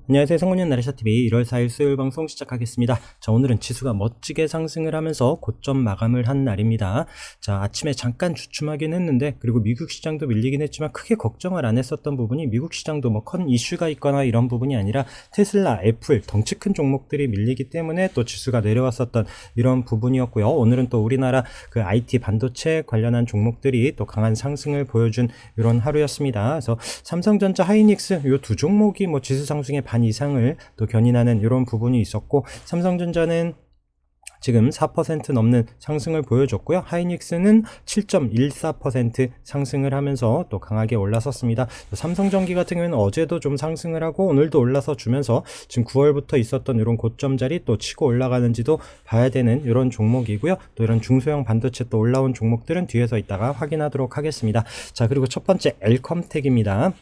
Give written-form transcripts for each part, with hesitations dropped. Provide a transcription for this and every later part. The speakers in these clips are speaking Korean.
안녕하세요. 성훈이의 나래샤TV 1월 4일 수요일 방송 시작하겠습니다. 자, 오늘은 지수가 멋지게 상승을 하면서 고점 마감을 한 날입니다. 자, 아침에 잠깐 주춤하긴 했는데, 그리고 미국 시장도 밀리긴 했지만 크게 걱정을 안 했었던 부분이 미국 시장도 뭐 큰 이슈가 있거나 이런 부분이 아니라 테슬라, 애플, 덩치 큰 종목들이 밀리기 때문에 또 지수가 내려왔었던 이런 부분이었고요. 오늘은 또 우리나라 그 IT 반도체 관련한 종목들이 또 강한 상승을 보여준 이런 하루였습니다. 그래서 삼성전자, 하이닉스 이 두 종목이 뭐 지수 상승의 반 이상을 또 견인하는 이런 부분이 있었고, 삼성전자는 지금 4% 넘는 상승을 보여줬고요. 하이닉스는 7.14% 상승을 하면서 또 강하게 올라섰습니다. 삼성전기 같은 경우는 어제도 좀 상승을 하고 오늘도 올라서 주면서 지금 9월부터 있었던 이런 고점 자리 또 치고 올라가는지도 봐야 되는 이런 종목이고요. 또 이런 중소형 반도체 또 올라온 종목들은 뒤에서 이따가 확인하도록 하겠습니다. 자, 그리고 첫 번째 엘컴텍입니다.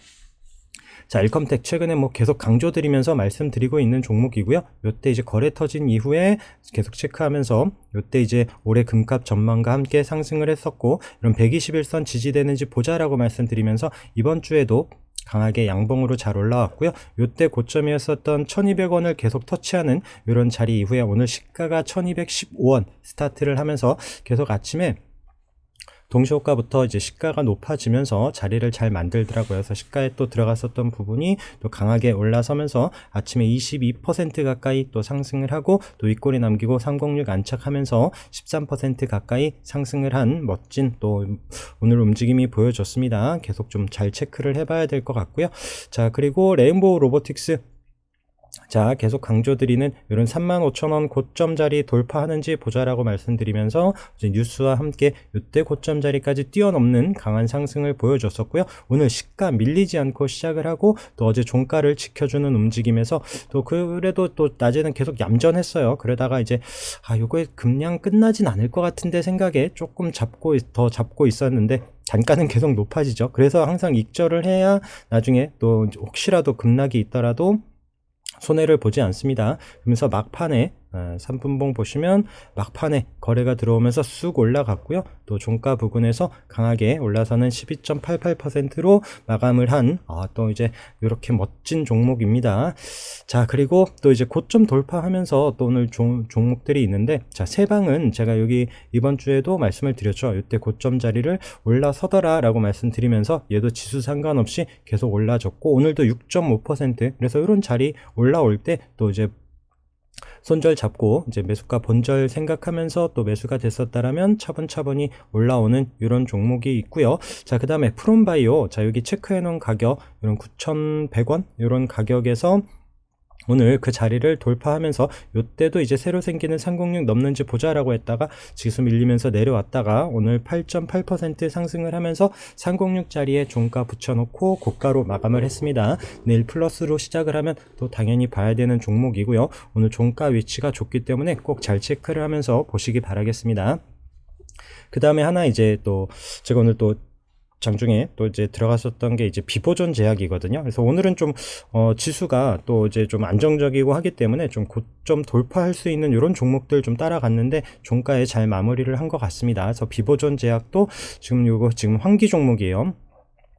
자, 엘컴텍 최근에 뭐 계속 강조드리면서 말씀드리고 있는 종목이고요. 요때 이제 거래 터진 이후에 계속 체크하면서 요때 이제 올해 금값 전망과 함께 상승을 했었고, 이런 121선 지지되는지 보자라고 말씀드리면서 이번 주에도 강하게 양봉으로 잘 올라왔고요. 요때 고점이었었던 1200원을 계속 터치하는 이런 자리 이후에 오늘 시가가 1215원 스타트를 하면서 계속 아침에 동시호가부터 이제 시가가 높아지면서 자리를 잘 만들더라고요. 그래서 시가에 또 들어갔었던 부분이 또 강하게 올라서면서 아침에 22% 가까이 또 상승을 하고 또 윗골이 남기고 306 안착하면서 13% 가까이 상승을 한 멋진 또 오늘 움직임이 보여졌습니다. 계속 좀 잘 체크를 해봐야 될 것 같고요. 자, 그리고 레인보우 로보틱스, 자, 계속 강조드리는 이런 35,000원 고점 자리 돌파하는지 보자라고 말씀드리면서 이제 뉴스와 함께 이때 고점 자리까지 뛰어넘는 강한 상승을 보여줬었고요. 오늘 시가 밀리지 않고 시작을 하고 또 어제 종가를 지켜주는 움직임에서 또 그래도 또 낮에는 계속 얌전했어요. 그러다가 이제 요거에 급량 끝나진 않을 것 같은데 생각에 조금 더 잡고 있었는데 단가는 계속 높아지죠. 그래서 항상 익절을 해야 나중에 또 혹시라도 급락이 있더라도 손해를 보지 않습니다. 그러면서 막판에 3분봉 보시면 막판에 거래가 들어오면서 쑥 올라갔고요. 또 종가 부근에서 강하게 올라서는 12.88%로 마감을 한 또 이제 이렇게 멋진 종목입니다. 자, 그리고 또 이제 고점 돌파하면서 또 오늘 종목들이 있는데, 자, 세방은 제가 여기 이번 주에도 말씀을 드렸죠. 이때 고점 자리를 올라서더라 라고 말씀드리면서 얘도 지수 상관없이 계속 올라졌고 오늘도 6.5%, 그래서 이런 자리 올라올 때 또 이제 손절 잡고 이제 매수가 본절 생각하면서 또 매수가 됐었다라면 차분차분히 올라오는 이런 종목이 있고요. 자, 그 다음에 프롬바이오, 자, 여기 체크해 놓은 가격 이런 9,100원 이런 가격에서 오늘 그 자리를 돌파하면서 요때도 이제 새로 생기는 306 넘는지 보자라고 했다가 지수 밀리면서 내려왔다가 오늘 8.8% 상승을 하면서 306 자리에 종가 붙여놓고 고가로 마감을 했습니다. 내일 플러스로 시작을 하면 또 당연히 봐야 되는 종목이고요. 오늘 종가 위치가 좋기 때문에 꼭 잘 체크를 하면서 보시기 바라겠습니다. 그 다음에 하나 이제 또 제가 오늘 또 장중에 또 이제 들어갔었던 게 이제 비보존 제약이거든요. 그래서 오늘은 좀 지수가 또 이제 좀 안정적이고 하기 때문에 좀 고점 돌파할 수 있는 이런 종목들 좀 따라갔는데 종가에 잘 마무리를 한 것 같습니다. 그래서 비보존 제약도 지금 환기 종목이에요.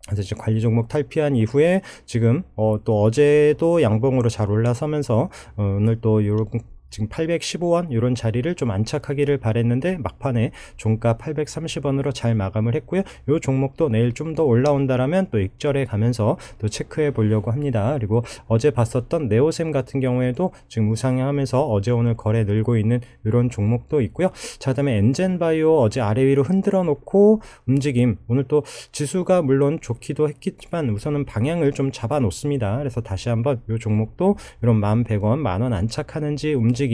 그래서 이제 관리 종목 탈피한 이후에 지금 또 어제도 양봉으로 잘 올라서면서 오늘 또 요런 지금 815원 이런 자리를 좀 안착하기를 바랬는데 막판에 종가 830원으로 잘 마감을 했고요. 이 종목도 내일 좀 더 올라온다라면 또 익절해 가면서 또 체크해 보려고 합니다. 그리고 어제 봤었던 네오셈 같은 경우에도 지금 우상향하면서 어제 오늘 거래 늘고 있는 이런 종목도 있고요. 자, 그다음에 엔젠바이오 어제 아래 위로 흔들어 놓고 움직임, 오늘 또 지수가 물론 좋기도 했겠지만 우선은 방향을 좀 잡아 놓습니다. 그래서 다시 한번 이 종목도 이런 11,100원, 만원 안착하는지 움직임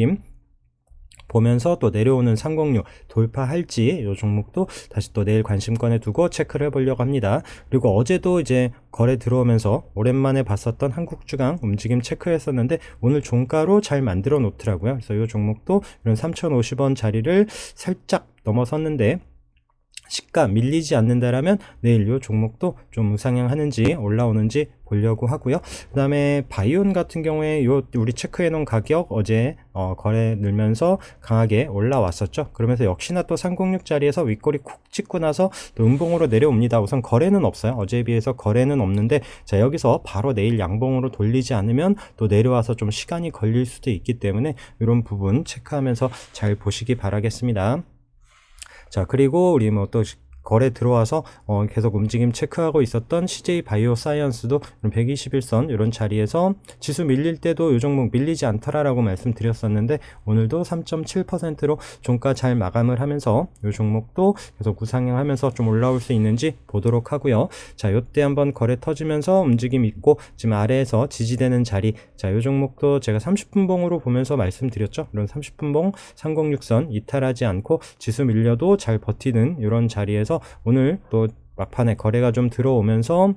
보면서 또 내려오는 306 돌파할지 이 종목도 다시 또 내일 관심권에 두고 체크를 해보려고 합니다. 그리고 어제도 이제 거래 들어오면서 오랜만에 봤었던 한국주강 움직임 체크했었는데 오늘 종가로 잘 만들어 놓더라고요. 그래서 이 종목도 이런 3,050원 자리를 살짝 넘어섰는데 시가 밀리지 않는다라면 내일 요 종목도 좀 우상향하는지 올라오는지 보려고 하고요. 그 다음에 바이온 같은 경우에 요 우리 체크해 놓은 가격 어제 거래 늘면서 강하게 올라왔었죠. 그러면서 역시나 또 306 자리에서 윗꼬리 콕 찍고 나서 또 음봉으로 내려옵니다. 우선 거래는 없어요. 어제에 비해서 거래는 없는데, 자, 여기서 바로 내일 양봉으로 돌리지 않으면 또 내려와서 좀 시간이 걸릴 수도 있기 때문에 이런 부분 체크하면서 잘 보시기 바라겠습니다. 자, 그리고 우리 뭐 또 거래 들어와서 계속 움직임 체크하고 있었던 CJ 바이오 사이언스도 121선 이런 자리에서 지수 밀릴 때도 이 종목 밀리지 않더라라고 말씀드렸었는데, 오늘도 3.7%로 종가 잘 마감을 하면서 이 종목도 계속 우상향하면서 좀 올라올 수 있는지 보도록 하고요. 자, 요때 한번 거래 터지면서 움직임 있고 지금 아래에서 지지되는 자리, 자, 이 종목도 제가 30분봉으로 보면서 말씀드렸죠. 이런 30분봉 306선 이탈하지 않고 지수 밀려도 잘 버티는 이런 자리에서 오늘 또 막판에 거래가 좀 들어오면서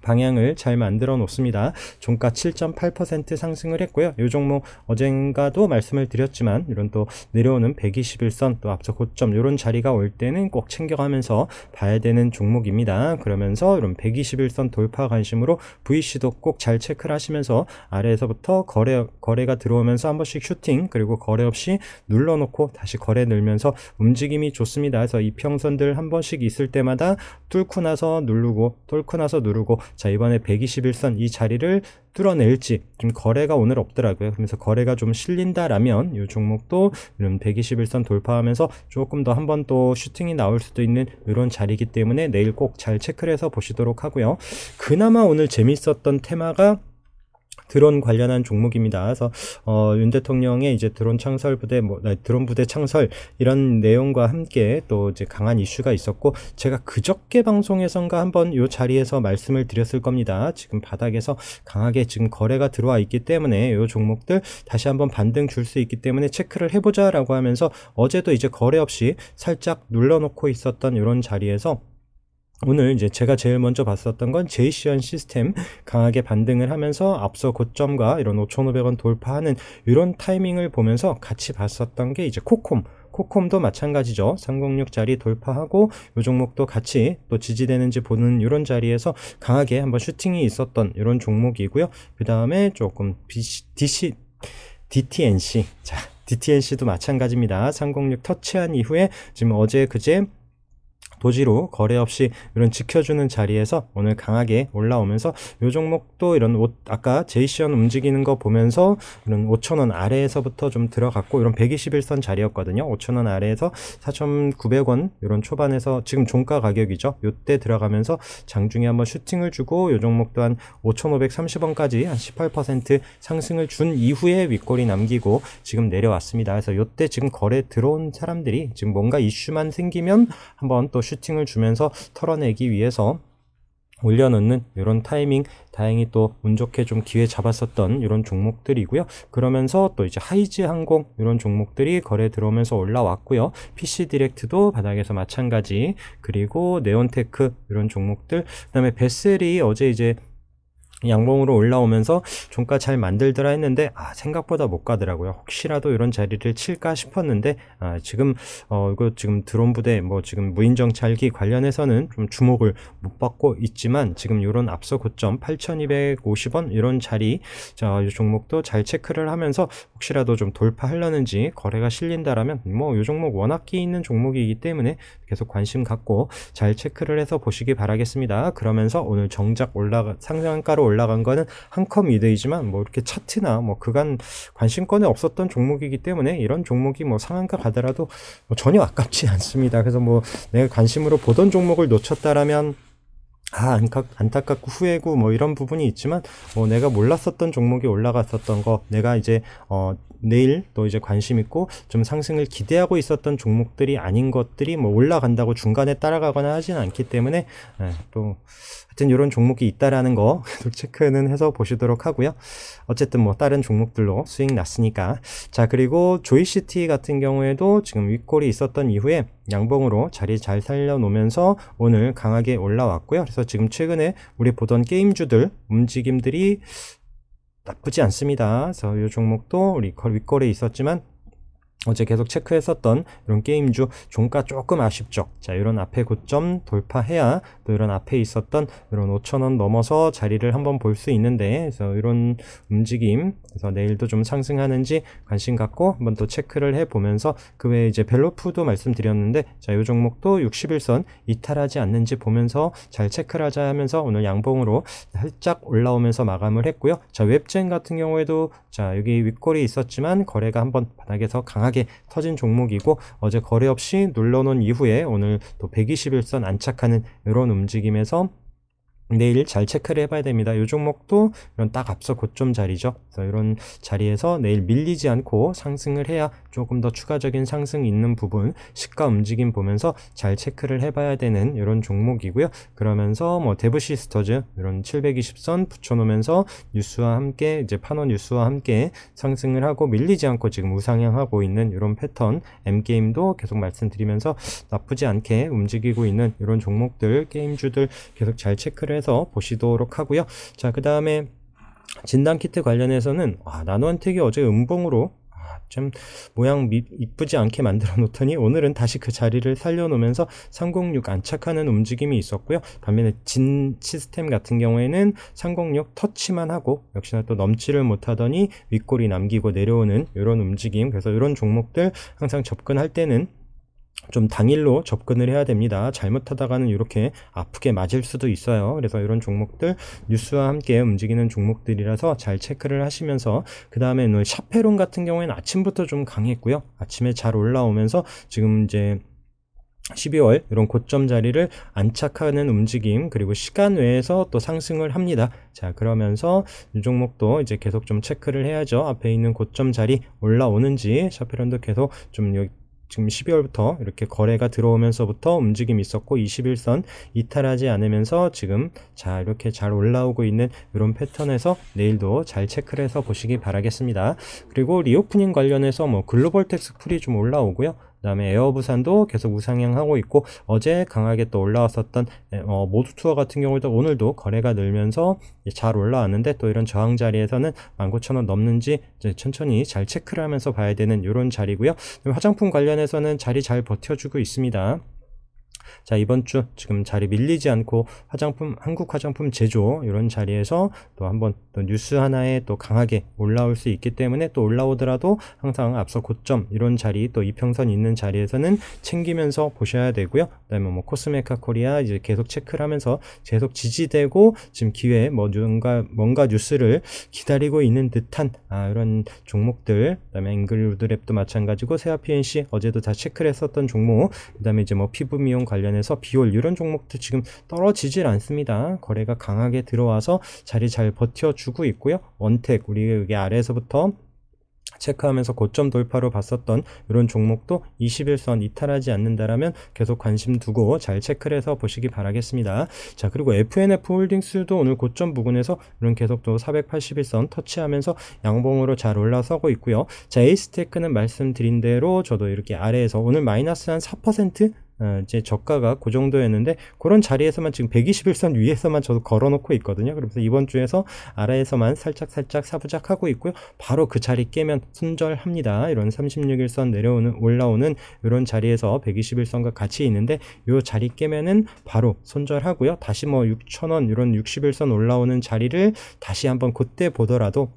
방향을 잘 만들어 놓습니다. 종가 7.8% 상승을 했고요. 이 종목 어젠가도 말씀을 드렸지만 이런 또 내려오는 121선 또 앞서 고점 이런 자리가 올 때는 꼭 챙겨가면서 봐야 되는 종목입니다. 그러면서 이런 121선 돌파 관심으로 VC도 꼭 잘 체크를 하시면서 아래에서부터 거래가 들어오면서 한 번씩 슈팅, 그리고 거래 없이 눌러놓고 다시 거래 늘면서 움직임이 좋습니다. 그래서 이평선들 한 번씩 있을 때마다 뚫고 나서 누르고 뚫고 나서 누르고, 자, 이번에 121선 이 자리를 뚫어낼지, 좀 거래가 오늘 없더라고요. 그러면서 거래가 좀 실린다라면 이 종목도 이런 121선 돌파하면서 조금 더 한 번 또 슈팅이 나올 수도 있는 이런 자리이기 때문에 내일 꼭 잘 체크를 해서 보시도록 하고요. 그나마 오늘 재밌었던 테마가 드론 관련한 종목입니다. 그래서 윤 대통령의 이제 드론 창설 부대, 드론 부대 창설 이런 내용과 함께 또 이제 강한 이슈가 있었고, 제가 그저께 방송에선가 한번 이 자리에서 말씀을 드렸을 겁니다. 지금 바닥에서 강하게 지금 거래가 들어와 있기 때문에 이 종목들 다시 한번 반등 줄 수 있기 때문에 체크를 해보자라고 하면서 어제도 이제 거래 없이 살짝 눌러놓고 있었던 이런 자리에서 오늘 이제 제가 제일 먼저 봤었던 건 제이시언 시스템 강하게 반등을 하면서 앞서 고점과 이런 5,500원 돌파하는 이런 타이밍을 보면서 같이 봤었던 게 이제 코콤도 마찬가지죠. 306짜리 돌파하고 이 종목도 같이 또 지지되는지 보는 이런 자리에서 강하게 한번 슈팅이 있었던 이런 종목이고요. 그 다음에 조금 DTNC, 자, DTNC도 마찬가지입니다. 306 터치한 이후에 지금 어제 그제 도지로 거래 없이 이런 지켜주는 자리에서 오늘 강하게 올라오면서 이 종목도 이런 아까 제이시언 움직이는 거 보면서 이런 5,000원 아래에서부터 좀 들어갔고, 이런 121선 자리였거든요. 5,000원 아래에서 4,900원 이런 초반에서 지금 종가 가격이죠. 이때 들어가면서 장중에 한번 슈팅을 주고 이 종목도 한 5,530원까지 한 18% 상승을 준 이후에 윗골이 남기고 지금 내려왔습니다. 그래서 이때 지금 거래 들어온 사람들이 지금 뭔가 이슈만 생기면 한번 또 슈팅을 주면서 털어내기 위해서 올려놓는 이런 타이밍, 다행히 또 운 좋게 좀 기회 잡았었던 이런 종목들이고요. 그러면서 또 이제 하이즈 항공 이런 종목들이 거래 들어오면서 올라왔고요. PC 디렉트도 바닥에서 마찬가지, 그리고 네온테크 이런 종목들, 그다음에 베셀이 어제 이제 양봉으로 올라오면서 종가 잘 만들더라 했는데 생각보다 못 가더라고요. 혹시라도 이런 자리를 칠까 싶었는데 지금 이거 지금 드론 부대 지금 무인정찰기 관련해서는 좀 주목을 못 받고 있지만, 지금 이런 앞서 고점 8,250원 이런 자리, 자, 이 종목도 잘 체크를 하면서 혹시라도 좀 돌파하려는지 거래가 실린다라면 이 종목 워낙 끼 있는 종목이기 때문에 계속 관심 갖고 잘 체크를 해서 보시기 바라겠습니다. 그러면서 오늘 정작 상한가로 올라간 거는 한컴 이드이지만 이렇게 차트나 그간 관심권에 없었던 종목이기 때문에 이런 종목이 상한가 가더라도 전혀 아깝지 않습니다. 그래서 내가 관심으로 보던 종목을 놓쳤다라면 안타깝고 후회고 이런 부분이 있지만, 내가 몰랐었던 종목이 올라갔었던 거, 내가 이제 내일 또 이제 관심 있고 좀 상승을 기대하고 있었던 종목들이 아닌 것들이 올라간다고 중간에 따라가거나 하진 않기 때문에 또 하여튼 이런 종목이 있다라는 거 체크는 해서 보시도록 하고요. 어쨌든 다른 종목들로 수익 났으니까. 자, 그리고 조이시티 같은 경우에도 지금 윗골이 있었던 이후에 양봉으로 자리 잘 살려놓으면서 오늘 강하게 올라왔고요. 그래서 지금 최근에 우리 보던 게임주들 움직임들이 나쁘지 않습니다. 그래서 이 종목도 우리 윗골에 있었지만 어제 계속 체크했었던 이런 게임주 종가 조금 아쉽죠. 자, 이런 앞에 고점 돌파해야 또 이런 앞에 있었던 이런 5,000원 넘어서 자리를 한번 볼 수 있는데, 그래서 이런 움직임, 그래서 내일도 좀 상승하는지 관심 갖고 한번 또 체크를 해보면서, 그 외에 이제 벨로프도 말씀드렸는데, 자, 이 종목도 61선 이탈하지 않는지 보면서 잘 체크를 하자 하면서 오늘 양봉으로 살짝 올라오면서 마감을 했고요. 자, 웹젠 같은 경우에도 자, 여기 윗골이 있었지만 거래가 한번 바닥에서 강하게 터진 종목이고, 어제 거래 없이 눌러놓은 이후에 오늘 또 121선 안착하는 이런 움직임에서 내일 잘 체크를 해봐야 됩니다. 이 종목도 이런 딱 앞서 고점 자리죠. 그래서 이런 자리에서 내일 밀리지 않고 상승을 해야 조금 더 추가적인 상승 있는 부분, 시가 움직임 보면서 잘 체크를 해봐야 되는 이런 종목이고요. 그러면서 뭐 데브시스터즈 이런 720선 붙여놓으면서 뉴스와 함께 이제 판원 뉴스와 함께 상승을 하고 밀리지 않고 지금 우상향하고 있는 이런 패턴, M게임도 계속 말씀드리면서 나쁘지 않게 움직이고 있는 이런 종목들, 게임주들 계속 잘 체크를 해서 보시도록 하고요. 자, 그 다음에 진단키트 관련해서는 나노안텍이 어제 음봉으로 좀 모양 이쁘지 않게 만들어 놓더니 오늘은 다시 그 자리를 살려놓으면서 306 안착하는 움직임이 있었고요. 반면에 진 시스템 같은 경우에는 306 터치만 하고 역시나 또 넘지를 못하더니 윗골이 남기고 내려오는 이런 움직임. 그래서 이런 종목들 항상 접근할 때는 좀 당일로 접근을 해야 됩니다. 잘못하다가는 이렇게 아프게 맞을 수도 있어요. 그래서 이런 종목들 뉴스와 함께 움직이는 종목들이라서 잘 체크를 하시면서, 그 다음에 샤페론 같은 경우에는 아침부터 좀 강했고요. 아침에 잘 올라오면서 지금 이제 12월 이런 고점 자리를 안착하는 움직임, 그리고 시간 외에서 또 상승을 합니다. 자, 그러면서 이 종목도 이제 계속 좀 체크를 해야죠. 앞에 있는 고점 자리 올라오는지. 샤페론도 계속 좀 여기 지금 12월부터 이렇게 거래가 들어오면서부터 움직임이 있었고 21선 이탈하지 않으면서 지금 자 이렇게 잘 올라오고 있는 이런 패턴에서 내일도 잘 체크를 해서 보시기 바라겠습니다. 그리고 리오프닝 관련해서 뭐 글로벌 텍스 풀이 좀 올라오고요. 그 다음에 에어부산도 계속 우상향하고 있고, 어제 강하게 또 올라왔었던 모두투어 같은 경우도 오늘도 거래가 늘면서 잘 올라왔는데, 또 이런 저항 자리에서는 19,000원 넘는지 이제 천천히 잘 체크를 하면서 봐야 되는 이런 자리고요. 화장품 관련해서는 자리 잘 버텨주고 있습니다. 자, 이번 주 지금 자리 밀리지 않고 한국 화장품 제조 이런 자리에서 또 한번 또 뉴스 하나에 또 강하게 올라올 수 있기 때문에, 또 올라오더라도 항상 앞서 고점 이런 자리, 또 이평선 있는 자리에서는 챙기면서 보셔야 되고요. 그다음에 뭐 코스메카 코리아 이제 계속 체크를 하면서 계속 지지되고 지금 기회에 뭔가 뉴스를 기다리고 있는 듯한 이런 종목들, 그다음에 앵글우드랩도 마찬가지고, 세아 PNC 어제도 다 체크를 했었던 종목, 그다음에 이제 뭐 피부 미용 관련해서 비올 이런 종목도 지금 떨어지질 않습니다. 거래가 강하게 들어와서 자리 잘 버텨주고 있고요. 원택 우리 여기 아래에서부터 체크하면서 고점 돌파로 봤었던 이런 종목도 21선 이탈하지 않는다라면 계속 관심 두고 잘 체크를 해서 보시기 바라겠습니다. 자, 그리고 FNF 홀딩스도 오늘 고점 부근에서 이런 계속 또 481선 터치하면서 양봉으로 잘 올라서고 있고요. 자, 에이스테크는 말씀드린 대로 저도 이렇게 아래에서 오늘 마이너스 한 4% 이제 저가가 그 정도였는데, 그런 자리에서만 지금 121선 위에서만 저도 걸어놓고 있거든요. 그래서 이번 주에서 아래에서만 살짝 사부작하고 있고요. 바로 그 자리 깨면 손절합니다. 이런 36일선 올라오는 이런 자리에서 121선과 같이 있는데, 이 자리 깨면은 바로 손절하고요. 다시 뭐 6,000원 이런 61선 올라오는 자리를 다시 한번 그때 보더라도,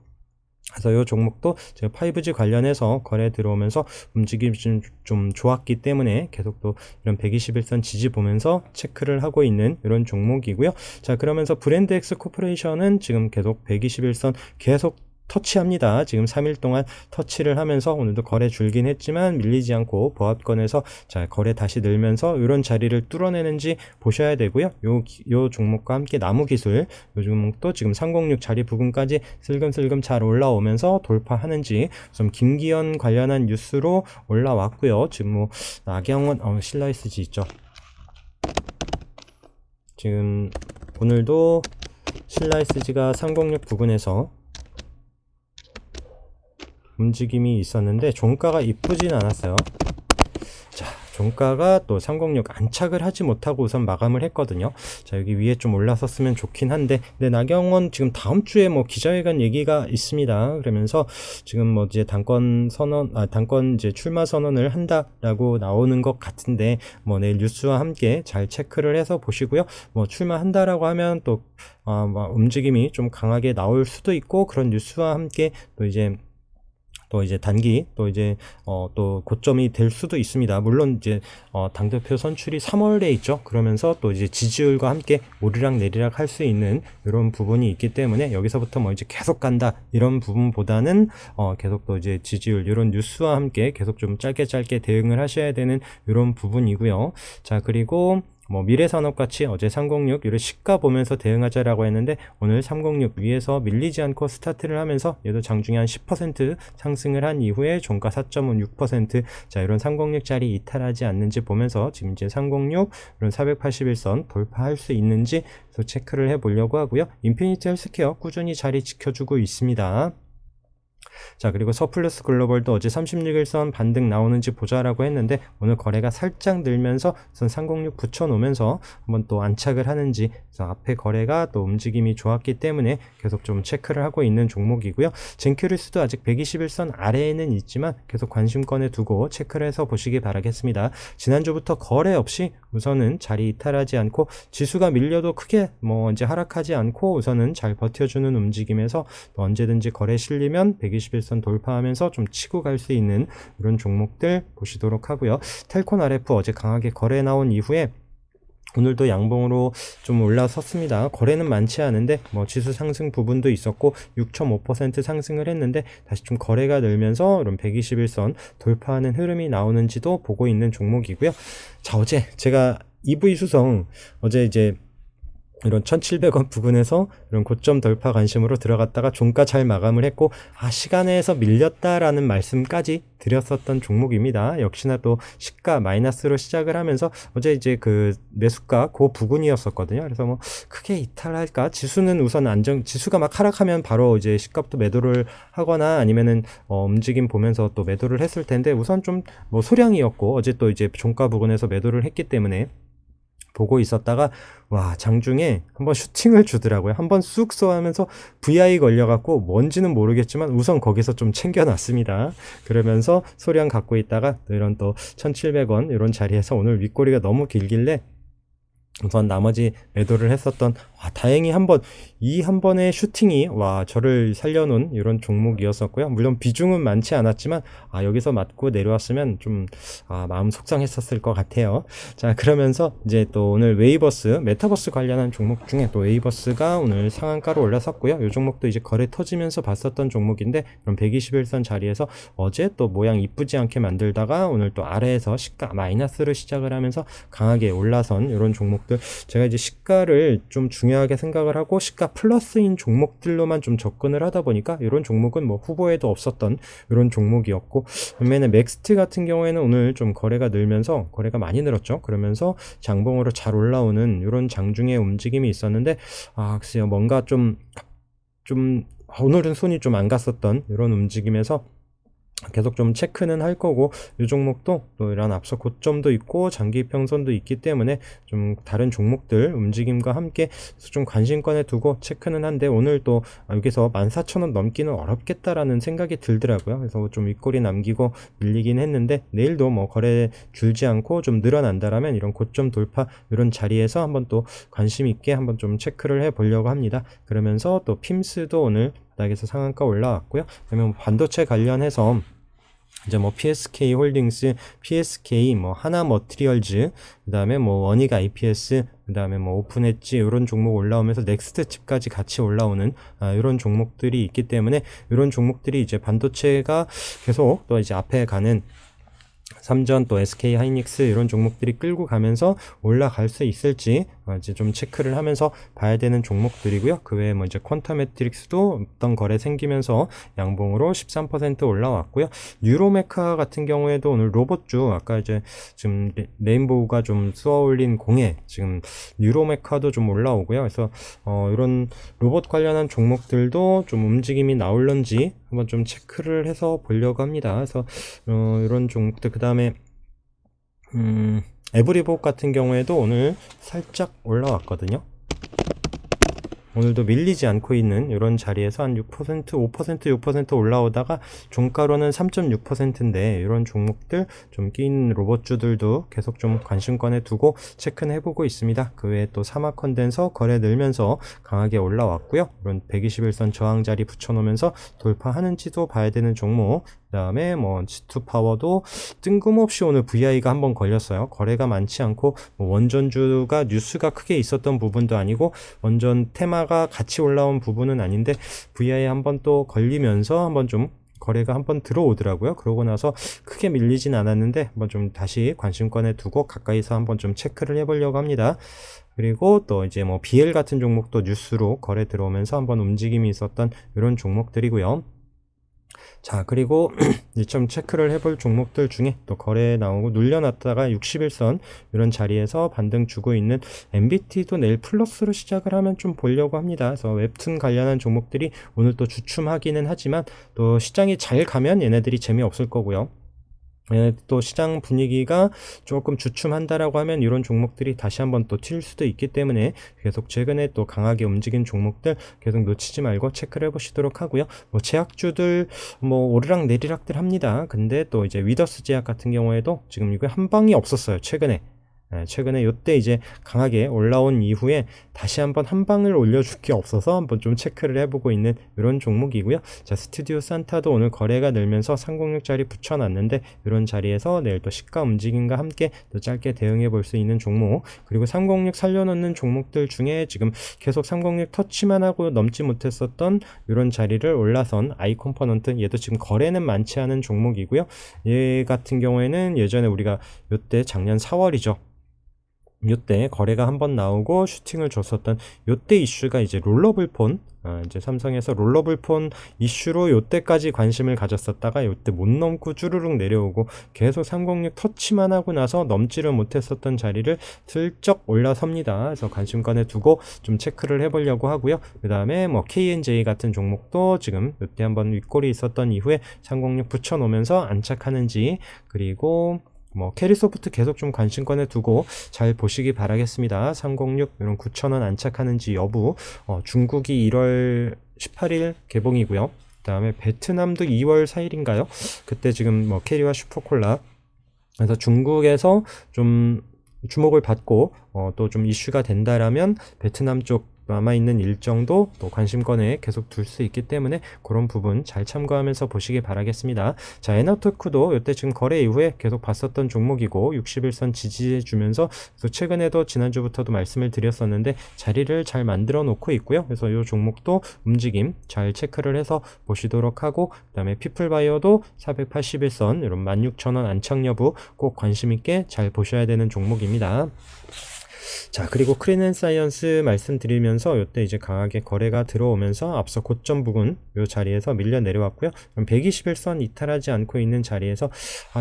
그래서 이 종목도 제가 5G 관련해서 거래 들어오면서 움직임이 좀 좋았기 때문에 계속 또 이런 121선 지지 보면서 체크를 하고 있는 이런 종목이고요. 자, 그러면서 브랜드엑스 코퍼레이션은 지금 계속 121선 계속 터치합니다. 지금 3일 동안 터치를 하면서 오늘도 거래 줄긴 했지만 밀리지 않고 보합권에서 자 거래 다시 늘면서 이런 자리를 뚫어내는지 보셔야 되고요. 요 종목과 함께 나무기술 요 종목도 지금 306 자리 부근까지 슬금슬금 잘 올라오면서 돌파하는지, 좀 김기현 관련한 뉴스로 올라왔고요. 지금 뭐 나경원 신라이스지 있죠. 지금 오늘도 신라이스지가 306 부근에서 움직임이 있었는데 종가가 이쁘진 않았어요. 자, 종가가 또 306 안착을 하지 못하고 우선 마감을 했거든요. 자, 여기 위에 좀 올라섰으면 좋긴 한데, 근데 나경원 지금 다음 주에 뭐 기자회견 얘기가 있습니다. 그러면서 지금 뭐 이제 단권 이제 출마 선언을 한다라고 나오는 것 같은데, 뭐 내일 뉴스와 함께 잘 체크를 해서 보시고요. 뭐 출마한다라고 하면 또 뭐 움직임이 좀 강하게 나올 수도 있고, 그런 뉴스와 함께 또 이제 단기 또 고점이 될 수도 있습니다. 물론 이제 당대표 선출이 3월에 있죠. 그러면서 또 이제 지지율과 함께 오르락 내리락 할 수 있는 이런 부분이 있기 때문에 여기서부터 뭐 이제 계속 간다 이런 부분보다는 계속 또 이제 지지율 이런 뉴스와 함께 계속 좀 짧게 대응을 하셔야 되는 이런 부분이고요. 자, 그리고 뭐 미래산업같이 어제 306 이런 시가 보면서 대응하자라고 했는데, 오늘 306 위에서 밀리지 않고 스타트를 하면서 얘도 장중에 한 10% 상승을 한 이후에 종가 4.6%, 자, 이런 306짜리 이탈하지 않는지 보면서 지금 이제 306 이런 481선 돌파할 수 있는지 체크를 해 보려고 하고요. 인피니티 헬스케어 꾸준히 자리 지켜주고 있습니다. 자, 그리고 서플러스 글로벌도 어제 36일선 반등 나오는지 보자라고 했는데, 오늘 거래가 살짝 늘면서 선 306 붙여놓으면서 한번 또 안착을 하는지, 그래서 앞에 거래가 또 움직임이 좋았기 때문에 계속 좀 체크를 하고 있는 종목이고요. 젠큐리스도 아직 121선 아래에는 있지만 계속 관심권에 두고 체크를 해서 보시기 바라겠습니다. 지난주부터 거래 없이 우선은 자리 이탈하지 않고 지수가 밀려도 크게 뭐 이제 하락하지 않고 우선은 잘 버텨주는 움직임에서 또 언제든지 거래 실리면 121선 돌파하면서 좀 치고 갈 수 있는 이런 종목들 보시도록 하고요. 텔콘 RF 어제 강하게 거래 나온 이후에 오늘도 양봉으로 좀 올라섰습니다. 거래는 많지 않은데 뭐 지수 상승 부분도 있었고 6.5% 상승을 했는데 다시 좀 거래가 늘면서 이런 121선 돌파하는 흐름이 나오는지도 보고 있는 종목이고요. 자, 어제 제가 EV 수성 어제 이제 이런 1,700원 부근에서 이런 고점 돌파 관심으로 들어갔다가 종가 잘 마감을 했고, 시간에서 밀렸다라는 말씀까지 드렸었던 종목입니다. 역시나 또 시가 마이너스로 시작을 하면서 어제 이제 그 매수가 그 부근이었었거든요. 그래서 뭐 크게 이탈할까? 지수는 우선 지수가 막 하락하면 바로 이제 시가부터 매도를 하거나 아니면은 움직임 보면서 또 매도를 했을 텐데, 우선 좀 뭐 소량이었고 어제 또 이제 종가 부근에서 매도를 했기 때문에 보고 있었다가 장중에 한번 슈팅을 주더라고요. 한번 쑥 쏘하면서 VI 걸려갖고 뭔지는 모르겠지만 우선 거기서 좀 챙겨놨습니다. 그러면서 소량 갖고 있다가 이런 또 1,700원 이런 자리에서 오늘 윗꼬리가 너무 길길래 우선 나머지 매도를 했었던, 다행히 한 번의 슈팅이 저를 살려놓은 이런 종목이었었고요. 물론 비중은 많지 않았지만 여기서 맞고 내려왔으면 좀 마음 속상했었을 것 같아요. 자, 그러면서 이제 또 오늘 웨이버스 메타버스 관련한 종목 중에 또 웨이버스가 오늘 상한가로 올라섰고요. 이 종목도 이제 거래 터지면서 봤었던 종목인데, 그럼 121선 자리에서 어제 또 모양 이쁘지 않게 만들다가 오늘 또 아래에서 시가 마이너스로 시작을 하면서 강하게 올라선 이런 종목, 제가 이제 시가를 좀 중요하게 생각을 하고 시가 플러스인 종목들로만 좀 접근을 하다 보니까 이런 종목은 뭐 후보에도 없었던 이런 종목이었고, 반면에 맥스트 같은 경우에는 오늘 좀 거래가 늘면서 거래가 많이 늘었죠. 그러면서 장봉으로 잘 올라오는 이런 장중의 움직임이 있었는데, 글쎄요, 뭔가 좀 오늘은 손이 좀 안 갔었던 이런 움직임에서 계속 좀 체크는 할 거고, 이 종목도 또 이런 앞서 고점도 있고 장기 평선도 있기 때문에 좀 다른 종목들 움직임과 함께 좀 관심권에 두고 체크는 한데, 오늘 또 여기서 14,000원 넘기는 어렵겠다라는 생각이 들더라고요. 그래서 좀 윗꼬리 남기고 밀리긴 했는데, 내일도 뭐 거래 줄지 않고 좀 늘어난다라면 이런 고점 돌파 이런 자리에서 한번 또 관심 있게 한번 좀 체크를 해 보려고 합니다. 그러면서 또 핌스도 오늘 바닥에서 상한가 올라왔고요. 그러면 반도체 관련해서 이제 뭐 PSK 홀딩스, PSK, 뭐 하나 머티리얼즈, 그다음에 뭐 원익 IPS, 그다음에 뭐 오픈 엣지 이런 종목 올라오면서 넥스트 칩까지 같이 올라오는 이런 종목들이 있기 때문에, 이런 종목들이 이제 반도체가 계속 또 이제 앞에 가는 삼전 또 SK 하이닉스 이런 종목들이 끌고 가면서 올라갈 수 있을지 이제 좀 체크를 하면서 봐야 되는 종목들이고요. 그 외에 뭐 이제 퀀텀 매트릭스도 어떤 거래 생기면서 양봉으로 13% 올라왔고요. 뉴로메카 같은 경우에도 오늘 로봇주, 아까 이제 지금 레인보우가 좀 쏘아올린 공에 지금 뉴로메카도 좀 올라오고요. 그래서 이런 로봇 관련한 종목들도 좀 움직임이 나올런지 한번 좀 체크를 해서 보려고 합니다. 그래서 이런 종목들, 그 다음에 에브리복 같은 경우에도 오늘 살짝 올라왔거든요. 오늘도 밀리지 않고 있는 이런 자리에서 한 6%, 5%, 6% 올라오다가 종가로는 3.6%인데 이런 종목들 좀 끼인 로봇주들도 계속 좀 관심권에 두고 체크는 해보고 있습니다. 그 외에 또 사마 컨덴서 거래 늘면서 강하게 올라왔고요. 이런 121선 저항 자리 붙여놓으면서 돌파하는지도 봐야 되는 종목. 그 다음에 뭐 G2 파워도 뜬금없이 오늘 VI가 한번 걸렸어요. 거래가 많지 않고 뭐 원전주가 뉴스가 크게 있었던 부분도 아니고 원전 테마가 같이 올라온 부분은 아닌데 VI 한번 또 걸리면서 한번 좀 거래가 한번 들어오더라고요. 그러고 나서 크게 밀리진 않았는데 한번 좀 다시 관심권에 두고 가까이서 한번 좀 체크를 해보려고 합니다. 그리고 또 이제 뭐 BL 같은 종목도 뉴스로 거래 들어오면서 한번 움직임이 있었던 이런 종목들이고요. 자, 그리고 좀 체크를 해볼 종목들 중에 또 거래 나오고 눌려놨다가 61선 이런 자리에서 반등 주고 있는 MBT도 내일 플러스로 시작을 하면 좀 보려고 합니다. 그래서 웹툰 관련한 종목들이 오늘 또 주춤하기는 하지만 또 시장이 잘 가면 얘네들이 재미없을 거고요. 또 시장 분위기가 조금 주춤한다라고 하면 이런 종목들이 다시 한번 또 튈 수도 있기 때문에 계속 최근에 또 강하게 움직인 종목들 계속 놓치지 말고 체크를 해보시도록 하고요. 뭐 제약주들 뭐 오르락 내리락들 합니다. 근데 또 이제 위더스 제약 같은 경우에도 지금 이거 한 방이 없었어요. 최근에 요때 이제 강하게 올라온 이후에 다시 한번 한 방을 올려줄 게 없어서 한번 좀 체크를 해보고 있는 이런 종목이고요. 자, 스튜디오 산타도 오늘 거래가 늘면서 306짜리 붙여놨는데 이런 자리에서 내일 또 시가 움직임과 함께 또 짧게 대응해 볼 수 있는 종목, 그리고 306 살려놓는 종목들 중에 지금 계속 306 터치만 하고 넘지 못했었던 이런 자리를 올라선 아이 컴포넌트, 얘도 지금 거래는 많지 않은 종목이고요. 얘 같은 경우에는 예전에 우리가 요때 작년 4월이죠. 요때 거래가 한번 나오고 슈팅을 줬었던 요때 이슈가 이제 롤러블 폰, 이제 삼성에서 롤러블 폰 이슈로 요때까지 관심을 가졌었다가 요때 못 넘고 쭈르륵 내려오고 계속 306 터치만 하고 나서 넘지를 못했었던 자리를 슬쩍 올라섭니다. 그래서 관심권에 두고 좀 체크를 해보려고 하고요. 그 다음에 뭐 KNJ 같은 종목도 지금 요때 한번 윗골이 있었던 이후에 306 붙여놓으면서 안착하는지, 그리고 뭐 캐리소프트 계속 좀 관심권에 두고 잘 보시기 바라겠습니다. 306 이런 9,000원 안착하는지 여부. 중국이 1월 18일 개봉이고요. 그 다음에 베트남도 2월 4일인가요? 그때 지금 뭐 캐리와 슈퍼콜라, 그래서 중국에서 좀 주목을 받고 또 좀 이슈가 된다라면 베트남 쪽 남아있는 일정도 또 관심권에 계속 둘 수 있기 때문에 그런 부분 잘 참고하면서 보시기 바라겠습니다. 자, 에너테크도 이때 지금 거래 이후에 계속 봤었던 종목이고 61선 지지해 주면서 최근에도 지난주부터도 말씀을 드렸었는데 자리를 잘 만들어 놓고 있고요. 그래서 이 종목도 움직임 잘 체크를 해서 보시도록 하고, 그 다음에 피플바이오도 481선 이런 16,000원 안착 여부 꼭 관심 있게 잘 보셔야 되는 종목입니다. 자, 그리고 크린앤사이언스 말씀드리면서 이때 이제 강하게 거래가 들어오면서 앞서 고점 부근 이 자리에서 밀려 내려왔고요. 121선 이탈하지 않고 있는 자리에서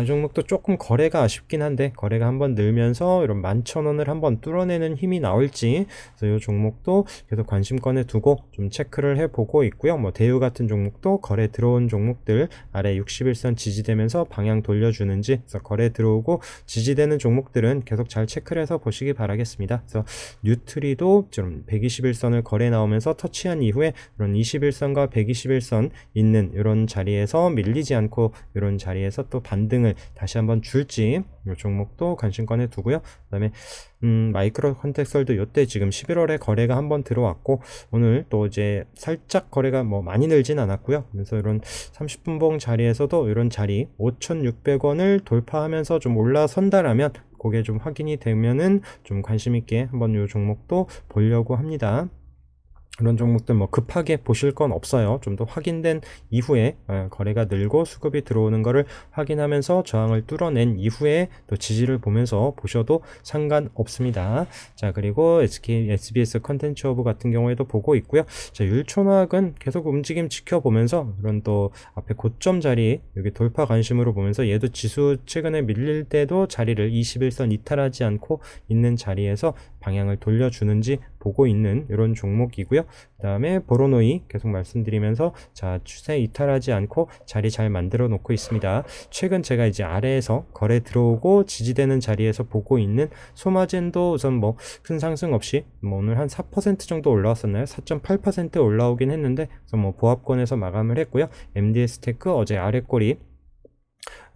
이 종목도 조금 거래가 아쉽긴 한데 거래가 한번 늘면서 이런 11,000원을 한번 뚫어내는 힘이 나올지, 그래서 이 종목도 계속 관심권에 두고 좀 체크를 해보고 있고요. 뭐 대유 같은 종목도 거래 들어온 종목들 아래 61선 지지되면서 방향 돌려주는지, 그래서 거래 들어오고 지지되는 종목들은 계속 잘 체크를 해서 보시기 바라겠습니다. 그래서 뉴트리도 좀 121선을 거래 나오면서 터치한 이후에 이런 21선과 121선 있는 이런 자리에서 밀리지 않고 이런 자리에서 또 반등을 다시 한번 줄지, 이 종목도 관심권에 두고요. 그 다음에 마이크로 컨텍설도 이때 지금 11월에 거래가 한번 들어왔고 오늘 또 이제 살짝 거래가 뭐 많이 늘진 않았고요. 그래서 이런 30분봉 자리에서도 이런 자리 5,600원을 돌파하면서 좀 올라선다라면 그게 좀 확인이 되면은 좀 관심 있게 한번 이 종목도 보려고 합니다. 이런 종목들 뭐 급하게 보실 건 없어요. 좀 더 확인된 이후에 거래가 늘고 수급이 들어오는 거를 확인하면서 저항을 뚫어낸 이후에 또 지지를 보면서 보셔도 상관없습니다. 자, 그리고 SBS 컨텐츠 허브 같은 경우에도 보고 있고요. 자, 율촌화학은 계속 움직임 지켜보면서 이런 또 앞에 고점 자리 여기 돌파 관심으로 보면서 얘도 지수 최근에 밀릴 때도 자리를 21선 이탈하지 않고 있는 자리에서 방향을 돌려주는지 보고 있는 이런 종목이고요. 그 다음에 보로노이 계속 말씀드리면서 자, 추세 이탈하지 않고 자리 잘 만들어 놓고 있습니다. 최근 제가 이제 아래에서 거래 들어오고 지지되는 자리에서 보고 있는 소마젠도 우선 뭐 큰 상승 없이 뭐 오늘 한 4% 정도 올라왔었나요? 4.8% 올라오긴 했는데 그래서 뭐 보합권에서 마감을 했고요. MDS 테크 어제 아래 꼬리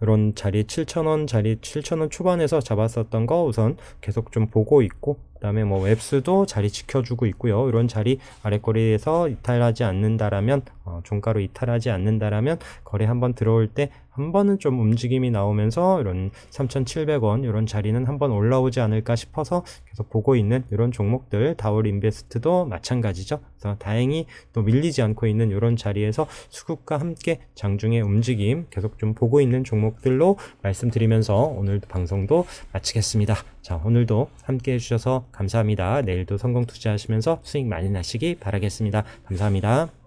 이런 자리 7,000원 초반에서 잡았었던 거 우선 계속 좀 보고 있고, 그 다음에 뭐 웹스도 자리 지켜주고 있고요. 이런 자리 아래꼬리에서 이탈하지 않는다라면, 종가로 이탈하지 않는다라면 거래 한번 들어올 때 한 번은 좀 움직임이 나오면서 이런 3,700원 이런 자리는 한번 올라오지 않을까 싶어서 계속 보고 있는 이런 종목들, 다올 인베스트도 마찬가지죠. 그래서 다행히 또 밀리지 않고 있는 이런 자리에서 수급과 함께 장중의 움직임 계속 좀 보고 있는 종목들로 말씀드리면서 오늘도 방송도 마치겠습니다. 자, 오늘도 함께 해주셔서 감사합니다. 내일도 성공 투자하시면서 수익 많이 나시기 바라겠습니다. 감사합니다.